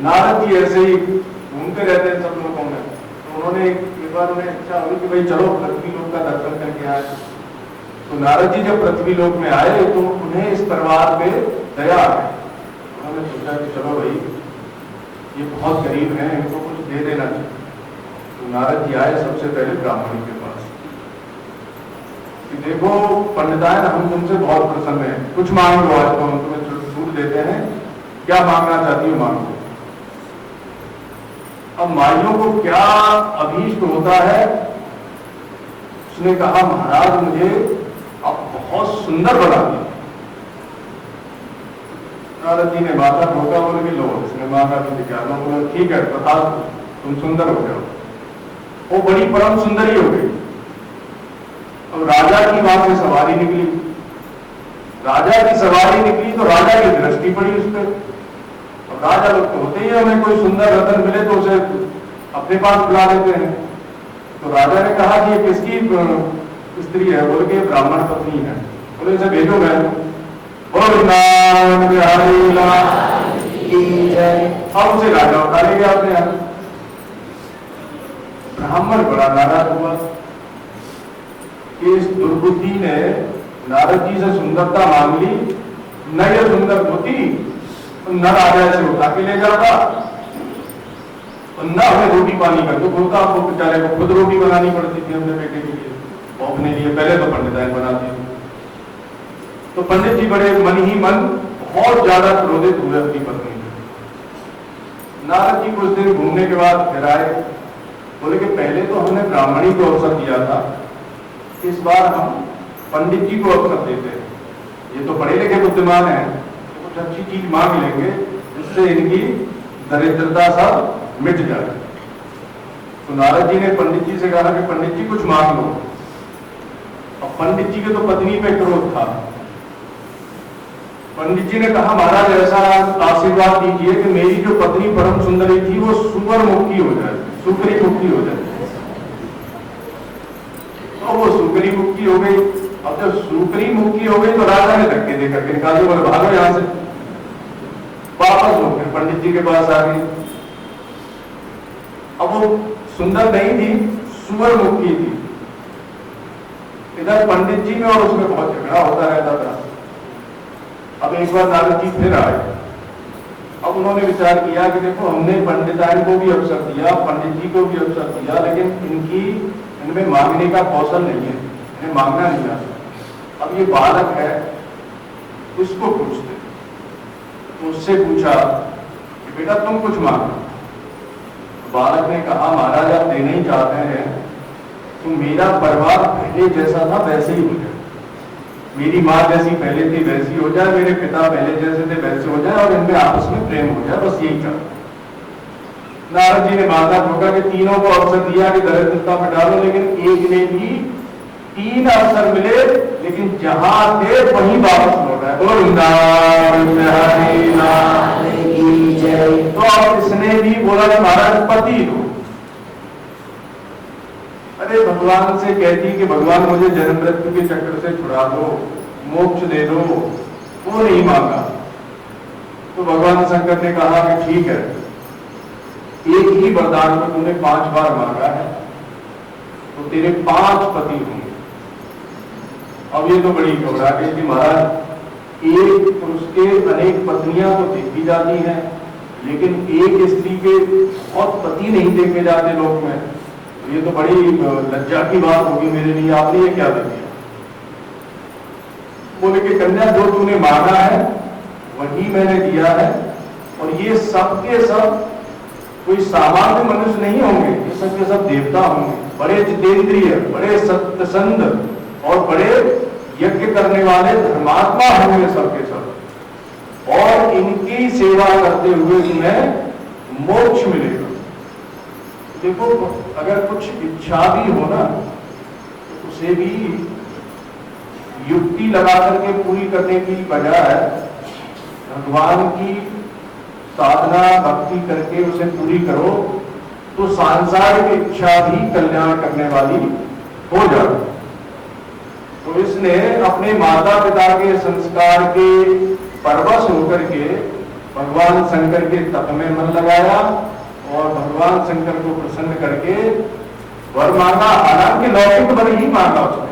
नारद जी ऐसे ही घूमते रहते हैं सब लोगों में, तो उन्होंने एक बार उन्हें इच्छा हुई कि भाई चलो पृथ्वी लोक का दर्शन करके आए। तो नारद जी जब पृथ्वी लोक में आए तो उन्हें इस परिवार पे दया आ गई। उन्होंने सोचा कि चलो भाई ये बहुत गरीब हैं, इनको कुछ दे देना चाहिए। तो नारद जी आए सबसे पहले ब्राह्मणी के पास कि देखो पंडितायन हम तुमसे बहुत प्रसन्न हैं, कुछ मांग लो, आज तो हम तुम्हें छूट देते हैं, क्या मांगना चाहती हो मांग लो। अब माइयों को क्या अभीष्ट होता है, उसने कहा महाराज मुझे आप बहुत सुंदर बना दिया। नारद जी ने माथा ठोका, बोले कि लो इसने मांगा तो दिखा लो। बोला ठीक है बता तुम सुंदर हो जाओ। वो बड़ी परम सुंदरी हो गई। अब राजा की वहां से सवारी निकली, राजा की सवारी निकली तो राजा की दृष्टि पड़ी उस पर। और राजा लोग तो होते ही हमें कोई सुंदर रतन मिले तो उसे अपने पास बुला लेते हैं। तो राजा ने कहा कि ये किसकी स्त्री है, बोले कि ब्राह्मण पत्नी है। बोले इसे भेजो मैं। अब उसे राजा उठा ले गया अपने यहाँ। ब्राह्मण बड़ा नाराज हुआ कि इस दुर्बुद्धि ने नारद जी से सुंदरता मांग ली, न ये सुंदर होती तो न राजा से उठा के ले जाता, और न हमें रोटी पानी का दुख होता। आपको बेचारे को खुद रोटी बनानी पड़ती थी अपने बेटे के लिए, वो अपने लिए पहले तो पंडितायन बनाती थी। तो पंडित जी बड़े मन ही मन बहुत ज्यादा क्रोधित हुए अपनी पत्नी से। नारद जी कुछ दिन घूमने के बाद फिर आए, बोले कि पहले तो हमने ब्राह्मणी को अवसर दिया था, इस बार हम पंडित जी को अवसर देते हैं। ये तो पढ़े लिखे बुद्धिमान है, तो कुछ अच्छी चीज मांग लेंगे जिससे इनकी दरिद्रता सब मिट जाए। तो नारद जी ने पंडित जी से कहा कि पंडित जी कुछ मांग लो। अब पंडित जी के तो पत्नी पे क्रोध था। पंडित जी ने कहा महाराज ऐसा आशीर्वाद दीजिए कि मेरी जो पत्नी परम सुंदरी थी वो सुपर मुक्ति हो जाए, सुकरी मुक्ति हो जाए। तो वो सुकरी मुक्ति हो गई। अब जब सुकरी मुक्ति हो गई तो राजा ने धक्के देकर के निकाल दिया, बोले भागो यहां से। वापस हो फिर पंडित जी के पास आ गई। अब वो सुंदर नहीं थी, सुवर मुक्ति थी। इधर पंडित जी में और उसमें बहुत झगड़ा होता रहता था। अब एक बार नारद जी फिर आए। अब उन्होंने विचार किया कि देखो हमने पंडितायन को भी अवसर दिया, पंडित जी को भी अवसर दिया, लेकिन इनमें मांगने का कौशल नहीं है, इन्हें मांगना नहीं आता। अब ये बालक है, उसको पूछते, तो उससे पूछा कि बेटा तुम कुछ मांगो। बालक ने कहा महाराज आप देना ही चाहते हैं तो मेरा परिवार पहले जैसा था वैसे ही हो जाए, मेरी माँ जैसी पहले थी वैसी हो जाए, मेरे पिता पहले जैसे थे वैसे हो जाए और इनमें आपस में प्रेम हो जाए, बस यही चाहता। नारद जी ने माता ठोका कि तीनों को अवसर दिया कि दरिद्रता में डालो, लेकिन एक ने भी 3 अवसर मिले लेकिन जहां थे वहीं वापस लौट आए। बोलो वृंदावन बिहारी लाल की जय। तो अब इसने भी बोला कि महाराज पति दो। अरे भगवान से कहती कि भगवान मुझे जन्म मृत्यु के चक्र से छुड़ा दो, मोक्ष दे दो, वो नहीं मांगा। तो भगवान शंकर ने कहा कि ठीक है, एक ही वरदान को तूने 5 बार मांगा है तो तेरे 5 पति होंगे। अब ये तो बड़ी घबरा गई कि महाराज एक पुरुष के अनेक पत्नियां तो देखी जाती हैं, लेकिन एक स्त्री के बहुत पति नहीं देखे जाते लोक में, तो ये तो बड़ी लज्जा की बात होगी मेरे लिए, आपने ये क्या दे दिया। बोले कि कन्या जो तूने मांगा है वही मैंने दिया है, और ये सब के सब कोई सामान्य मनुष्य नहीं होंगे, ये सब के सब देवता होंगे, बड़े जितेंद्रिय, बड़े सत्यसंध और बड़े यज्ञ करने वाले धर्मात्मा होंगे सबके सब, और इनकी सेवा करते हुए तुम्हें मोक्ष मिलेगा। देखो अगर कुछ इच्छा भी हो ना तो उसे भी युक्ति लगा करके पूरी करने की बजाय भगवान की साधना भक्ति करके उसे पूरी करो तो सांसारिक इच्छा भी कल्याण करने वाली हो जाए। तो इसने अपने माता पिता के संस्कार के परवश होकर के भगवान शंकर के तप में मन लगाया और भगवान शंकर को प्रसन्न करके वर मांगा। हालांकि लौकिक वर ही मांगा, उसने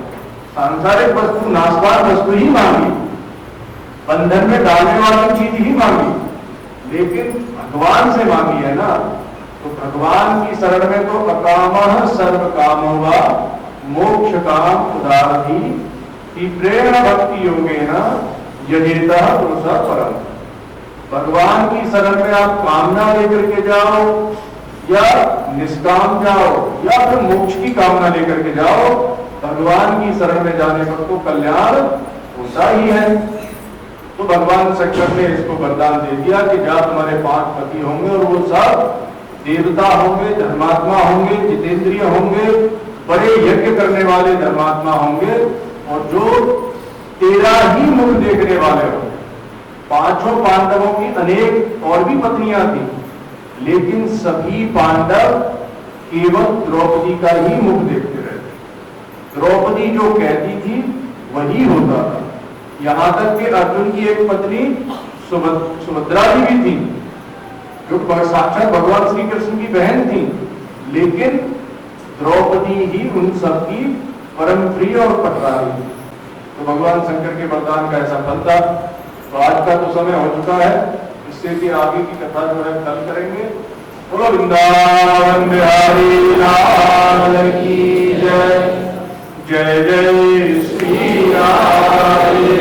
सांसारिक वस्तु नाशवान वस्तु ही मांगी, बंधन में डालने वाली चीज ही मांगी, लेकिन भगवान से मांगी है ना। तो भगवान की शरण में तो अकामः सर्व कामो वा मोक्ष काम उदारती प्रेरण भक्ति योगेन यजेतः पुरुषः परम। भगवान की शरण में आप कामना लेकर के जाओ या निष्काम जाओ या फिर मोक्ष की कामना लेकर के जाओ, भगवान की शरण में जाने पर तो कल्याण होता ही है। तो भगवान शंकर ने इसको वरदान दे दिया कि जा तुम्हारे 5 पति होंगे और वो सब देवता होंगे, धर्मात्मा होंगे, जितेंद्रिय होंगे, बड़े यज्ञ करने वाले धर्मात्मा होंगे, और जो तेरा ही मुख देखने वाले होंगे। 5 पांडवों की अनेक और भी पत्नियां थी, लेकिन सभी पांडव केवल द्रौपदी का ही मुख देखते रहते। द्रौपदी जो कहती थी वही होता था। यहां तक कि अर्जुन की एक पत्नी सुभद्रा जी भी थी, जो साक्षात भगवान श्री कृष्ण की बहन थी, लेकिन द्रौपदी ही उन सबकी परम प्रिय और पटरानी थी। तो भगवान शंकर के वरदान का ऐसा फल था। तो आज का तो समय हो चुका है, इससे भी आगे की कथा जो है कल करेंगे। बोलो वृंदावन बिहारी लाल की जय। जय जय श्री राधे,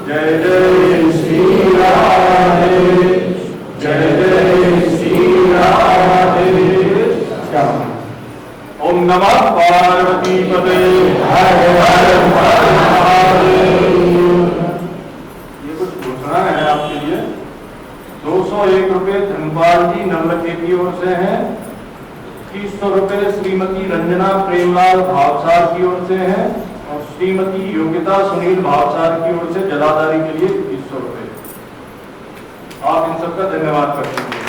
जय जय श्री राधे, जय जय श्री राधे। ओम नमः पार्वती पते हर हर महादेव। ये कुछ घोषणा है आपके लिए। 201 रुपये धनपाल जी नम्रते की ओर से हैं। 300 रुपये श्रीमती रंजना प्रेमलाल भावसार की ओर से हैं, और श्रीमती योगिता सुनील भावसार की ओर से जलाधारी के लिए 300 रुपये। आप इन सबका धन्यवाद करते हैं।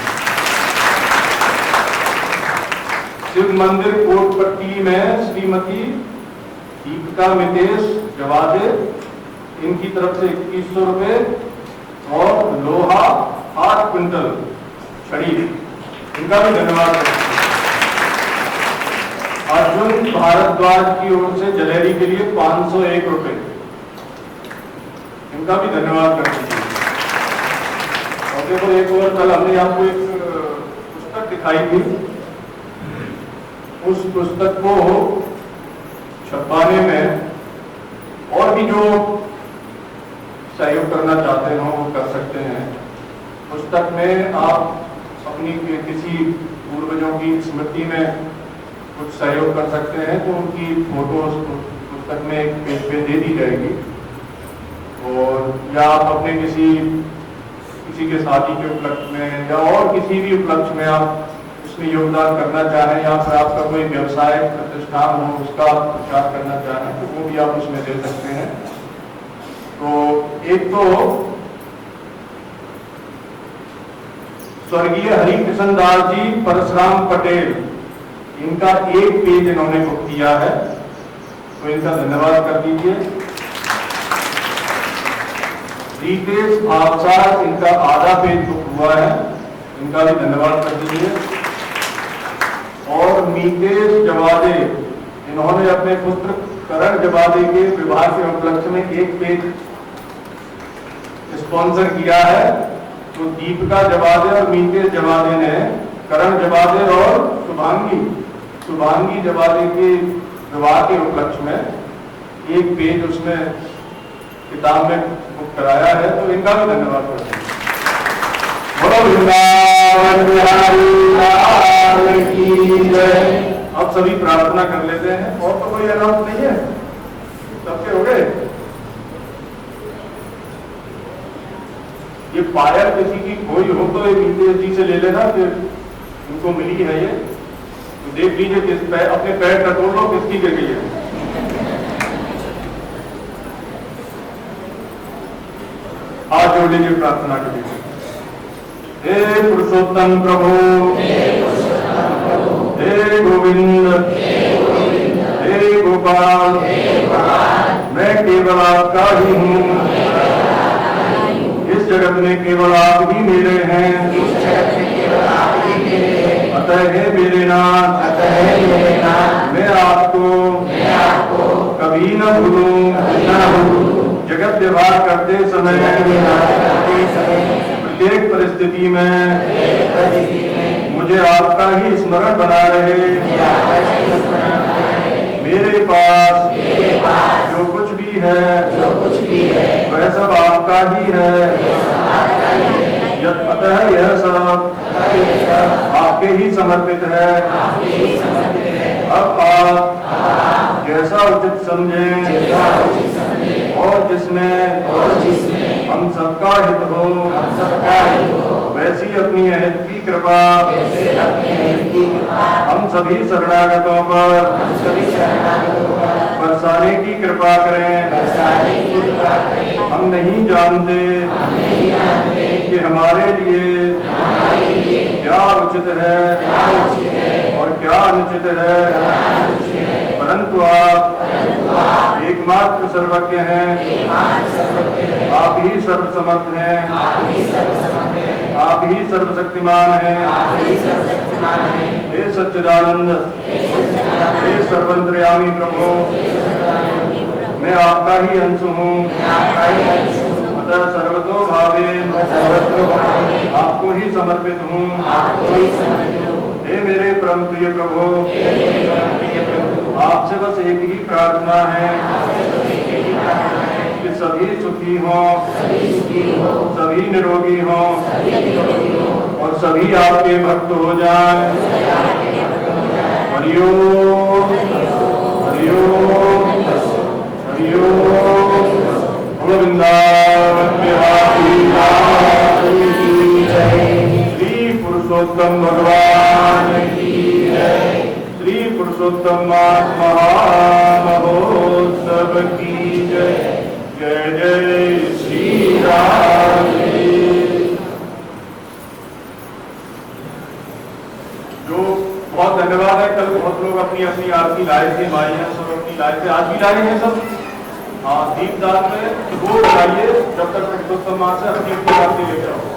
शिव मंदिर कोटपट्टी में श्रीमती दीपिका मितेश जवादे, इनकी तरफ से 2100 रुपये, और लोहा 8 क्विंटल छड़ी, इनका भी धन्यवाद करते हैं। अर्जुन भारद्वाज की ओर से जलेरी के लिए 501 रुपये, इनका भी धन्यवाद करते हैं। और देखो एक और कल हमने आपको एक पुस्तक दिखाई थी, उस पुस्तक को छपाने में और भी जो सहयोग करना चाहते हो वो कर सकते हैं। पुस्तक में आप अपनी किसी पूर्वजों की स्मृति में कुछ सहयोग कर सकते हैं, तो उनकी फोटोज पुस्तक में एक पेज पे दे दी जाएगी। और या आप अपने किसी के शादी के उपलक्ष्य में या और किसी भी उपलक्ष्य में आप उसमें योगदान करना चाहें, या फिर आपका कोई व्यवसाय प्रतिष्ठान हो उसका प्रचार करना चाहें, तो वो भी आप उसमें दे सकते हैं। तो एक तो स्वर्गीय हरिकृष्ण दास जी, परशुराम पटेल, इनका एक पेज इन्होंने बुक किया है, तो इनका धन्यवाद कर दीजिए। रितेश भावसार, इनका आधा पेज बुक हुआ है, इनका भी धन्यवाद कर दीजिए। और मीतेश जवादे, इन्होंने अपने पुत्र करण जवादे के विवाह के उपलक्ष्य में एक पेज स्पॉन्सर किया है। तो दीपिका जवादे और मीतेश जवादे ने करण जवादे और शुभांगी जवादे के विवाह के उपलक्ष्य में एक पेज उसमें किताब में बुक कराया है, तो इनका भी धन्यवाद करते हैं। अब सभी प्रार्थना कर लेते हैं। और तो कोई अनाउंस नहीं है, सबके हो गए। ये पायल किसी की खोई हो तो एक मीतेश जी से ले लेना, फिर इनको मिली है ये, तो देख लीजिए किस पैर, अपने पैर टटोल लो किसकी गिर गई है। हाथ जोड़ लीजिए प्रार्थना के लिए। हे पुरुषोत्तम प्रभु, हे गोविंद, हे गोपाल, मैं केवल आपका ही हूँ। इस जगत में केवल आप ही मेरे हैं। अतः हे मेरे नाथ, मैं आपको कभी न भूलूं। जगत व्यवहार करते समय प्रत्येक परिस्थिति में मुझे आपका ही स्मरण बना रहे। मेरे पास जो कुछ भी है वह सब आपका ही है। अतः यह सब आपके ही समर्पित है। अब आप जैसा उचित समझें और जिसमें हम सबका हित हो, वैसी अपनी अहद की कृपा हम सभी शरणागतों पर बरसाने की कृपा करें। हम नहीं जानते कि हमारे लिए क्या उचित है और क्या अनुचित है, परंतु आप एकमात्र सर्वज्ञ हैं। आप ही सर्वसमर्थ हैं, आप ही सर्वशक्तिमान हैं। हे सच्चिदानंद, हे सर्वंतर्यामी प्रभु, मैं आपका ही अंश हूँ। अतः सर्वतो भावे आपको ही समर्पित हूँ। हे मेरे परम प्रिय प्रभु, आपसे बस एक ही प्रार्थना है कि सभी सुखी हों, सभी निरोगी हों और सभी आपके भक्त हो जाएं। हरि ओम, हरि ओम, हरि ओम। वृंदावन बिहारी लाल की जय। श्री पुरुषोत्तम भगवान की जय। श्री पुरुषोत्तम महोत्सव की जय। जय जय श्री राम। जो बहुत धन्यवाद है। कल बहुत लोग अपनी अपनी आरती लाए थे, भाई हैं सब अपनी लाए थे, आज भी लाए हैं सब। हाँ, दीपदान में वो लगाइए जब तक पुरुषोत्तम मां से अपनी आरती लेकर आओ।